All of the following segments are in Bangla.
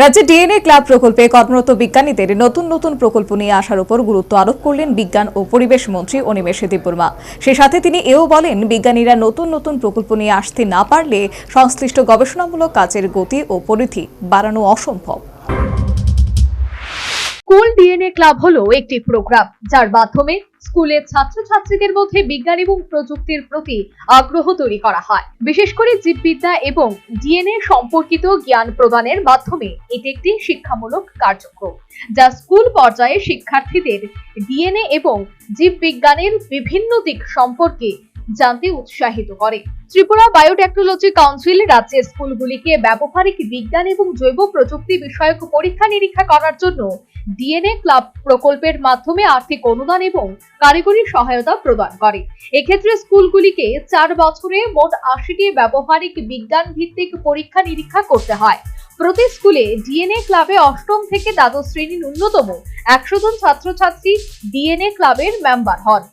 রাজ্যে ডিএনএ ক্লাব প্রকল্পে কর্মরত বিজ্ঞানীদের নতুন নতুন প্রকল্প নিয়ে আসার উপর গুরুত্ব আরোপ করলেন বিজ্ঞান ও পরিবেশ মন্ত্রী অনিমেষ দেববর্মা। সে সাথে তিনি এও বলেন, বিজ্ঞানীরা নতুন নতুন প্রকল্প নিয়ে আসতে না পারলে সংশ্লিষ্ট গবেষণামূলক কাজের গতি ও পরিধি বাড়ানো অসম্ভব। স্কুল ডিএনএ ক্লাব হলো একটি প্রোগ্রাম যার মাধ্যমে স্কুলের ছাত্রছাত্রীদের মধ্যে বিজ্ঞান এবং প্রযুক্তির প্রতি আগ্রহ তৈরি করা হয়। বিশেষ করে জীববিদ্যা এবং ডিএনএ সম্পর্কিত জ্ঞান প্রদানের মাধ্যমে এটি একটি শিক্ষামূলক কার্যক্রম যা স্কুল পর্যায়ে শিক্ষার্থীদের ডিএনএ এবং জীববিজ্ঞানের বিভিন্ন দিক সম্পর্কে জানতে উৎসাহিত করে। ত্রিপুরা বায়োটেকনোলজি কাউন্সিল রাজ্যের স্কুলগুলিকে ব্যবহারিক বিজ্ঞান এবং জৈব প্রযুক্তি বিষয়ক পরীক্ষা নিরীক্ষা করার জন্য ডিএনএ ক্লাব প্রকল্পের মাধ্যমে আর্থিক অনুদান এবং কারিগরি সহায়তা প্রদান করে। এক্ষেত্রে স্কুলগুলিকে 4 বছরে মোট 80টি ব্যবহারিক বিজ্ঞান ভিত্তিক পরীক্ষা নিরীক্ষা করতে হয়। প্রতি স্কুলে ডিএনএ ক্লাবে অষ্টম থেকে দ্বাদশ শ্রেণীর ন্যূনতম 100 জন ছাত্রছাত্রী ডিএনএ ক্লাবের মেম্বার হন।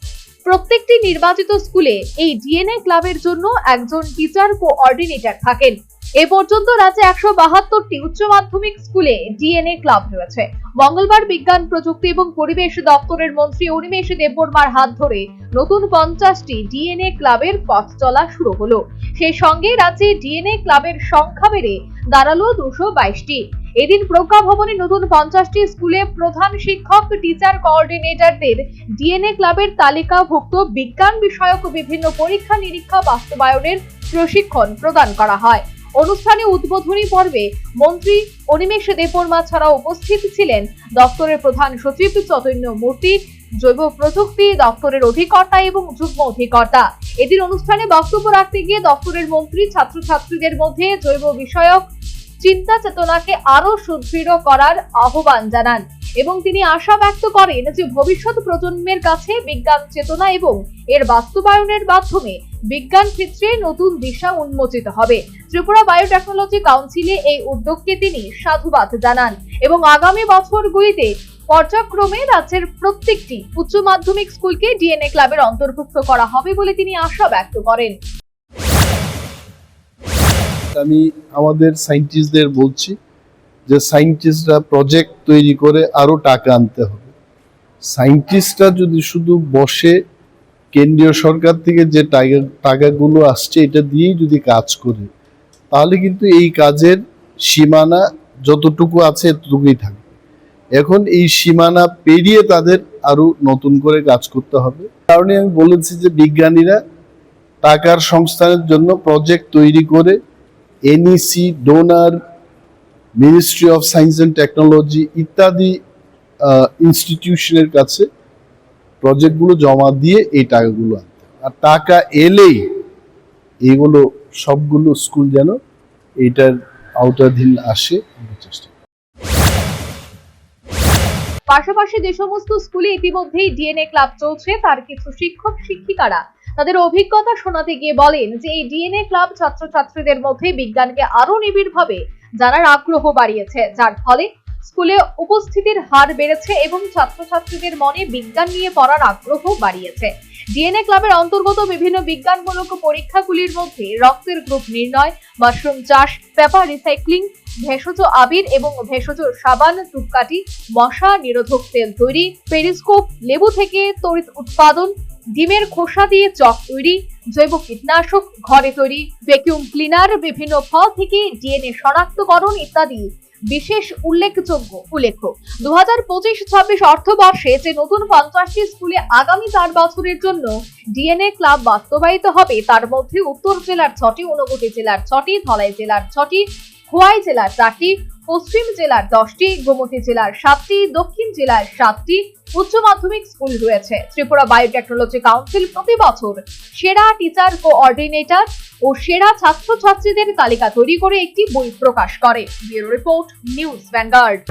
প্রত্যেকটি নির্বাচিত স্কুলে এই ডিএনএ ক্লাবের জন্য একজন টিচার কোঅর্ডিনেটর থাকেন। এ পর্যন্ত রাজ্যে 172টি উচ্চ মাধ্যমিক স্কুলে ডিএনএ ক্লাব রয়েছে। মঙ্গলবার বিজ্ঞান প্রযুক্তি এবং পরিবেশ দপ্তরের মন্ত্রী অনিমেষ দেববর্মার হাত ধরে নতুন 50টি ডিএনএ ক্লাবের পথ চলা শুরু হলো। সেই সঙ্গে রাজ্যে ডিএনএ ক্লাবের সংখ্যা বেড়ে দাঁড়ালো 222টি। এদিন প্রজ্ঞা ভবনে নতুন 50টি স্কুলে প্রধান শিক্ষক, টিচার কোঅর্ডিনেটরদের ডিএনএ ক্লাবের তালিকাভুক্ত বিজ্ঞান বিষয়ক বিভিন্ন পরীক্ষা নিরীক্ষা বাস্তবায়নের প্রশিক্ষণ প্রদান করা হয়। অনুষ্ঠানে উদ্বোধনী পর্বে মন্ত্রী অনিমেষ দেববর্মা ছাড়াও উপস্থিত ছিলেন দপ্তরের প্রধান সচিব চৈতন্য মূর্তি, জৈব প্রযুক্তি দপ্তরের অধিকর্তা এবং যুগ্ম অধিকর্তা। এদিন অনুষ্ঠানে বক্তব্য রাখতে গিয়ে দপ্তরের মন্ত্রী ছাত্রছাত্রীদের মধ্যে জৈব বিষয়ক চিন্তা চেতনাকে আরো সুদৃঢ় করার আহ্বান জানান এবং তিনি আশা ব্যক্ত করেন যে ভবিষ্যৎ প্রজন্মের কাছে বিজ্ঞান চেতনা এবং এর বাস্তবায়নের মাধ্যমে বিজ্ঞান ক্ষেত্রে নতুন দিশা উন্মোচিত হবে। ত্রিপুরা বায়োটেকনোলজি কাউন্সিলে এই উদ্যোগকে তিনি সাধুবাদ জানান এবং আগামী বছরগুলিতে পর্যায়ক্রমে রাজ্যের প্রত্যেকটি উচ্চ মাধ্যমিক স্কুলকে ডিএনএ ক্লাবের অন্তর্ভুক্ত করা হবে বলে তিনি আশা ব্যক্ত করেন। আমি আমাদের সায়েন্টিস্টদের বলছি যে সায়েন্টিস্টরা প্রজেক্ট তৈরি করে আরো টাকা আনতে হবে। সায়েন্টিস্টরা যদি শুধু বসে কেন্দ্রীয় সরকার থেকে যে টাকাগুলো আসছে এটা দিয়েই যদি কাজ করে, তাহলে কিন্তু এই কাজের সীমানা যতটুকু আছে এতটুকুই থাকবে। এখন এই সীমানা পেরিয়ে তাদের আরো নতুন করে কাজ করতে হবে। কারণে আমি বলেছি যে বিজ্ঞানীরা টাকার সংস্থানের জন্য প্রজেক্ট তৈরি করে NEC, donor, ministry of science and technology ইত্যাদি ইনস্টিটিউশনের কাছে প্রজেক্টগুলো জমা দিয়ে এই টাকাগুলো আনতে, আর টাকা এলেই এগুলো সবগুলো স্কুল যেন এইটার আওতাধীন আসে চেষ্টা। পাশাপাশি যে সমস্ত স্কুলে ইতিমধ্যেই ডিএনএ ক্লাব চলছে তার কিছু শিক্ষক শিক্ষিকারা তাদের অভিজ্ঞতা শোনাতে গিয়ে বলেন যে এই ডিএনএ ক্লাব ছাত্রছাত্রীদের মধ্যে বিজ্ঞানকে আরো নিবিড়ভাবে জানার আগ্রহ বাড়িয়েছে, যার ফলে স্কুলে উপস্থিতির হার বেড়েছে এবং ছাত্রছাত্রীদের মনে বিজ্ঞান নিয়ে পড়ার আগ্রহ বাড়িয়েছে। ডিএনএ ক্লাবের অন্তর্গত বিভিন্ন বিজ্ঞানমূলক পরীক্ষাগুলির মধ্যে রক্তের গ্রুপ নির্ণয়, মাশরুম চাষ, পেপার রিসাইক্লিং, ভেষজ আবির এবং ভেষজ সাবান, ধূপকাঠি, মশা নিরোধক তেল তৈরি, পেরিস্কোপ, লেবু থেকে তড়িৎ উৎপাদন, ডিমের খোসা দিয়ে চক তৈরি, জৈব কীটনাশক, ঘরে তৈরি ভ্যাকুয়াম ক্লিনার, বিভিন্ন ফল থেকে ডিএনএ শনাক্তকরণ ইত্যাদি বিশেষ উল্লেখযোগ্য। উল্লেখ্য 2025-26 অর্থবর্ষে যে নতুন 50টি স্কুলে আগামী 4 বছরের জন্য ডিএনএ ক্লাব বাস্তবায়িত হবে তার মধ্যে উত্তর জেলার 6টি, ঊনকোটি জেলার 6টি, ধলাই জেলার 6টি, খোয়াই জেলার 4টি, পশ্চিম জেলার 10টি, গোমতী জেলার 7টি, দক্ষিণ জেলার 7টি উচ্চ মাধ্যমিক স্কুল রয়েছে। ত্রিপুরা বায়োটেকনোলজি কাউন্সিল প্রতি বছর সেরা টিচার কোঅর্ডিনেটর ও সেরা ছাত্রছাত্রীদের তালিকা তৈরি করে একটি বই প্রকাশ করে। Bureau report, news vanguard.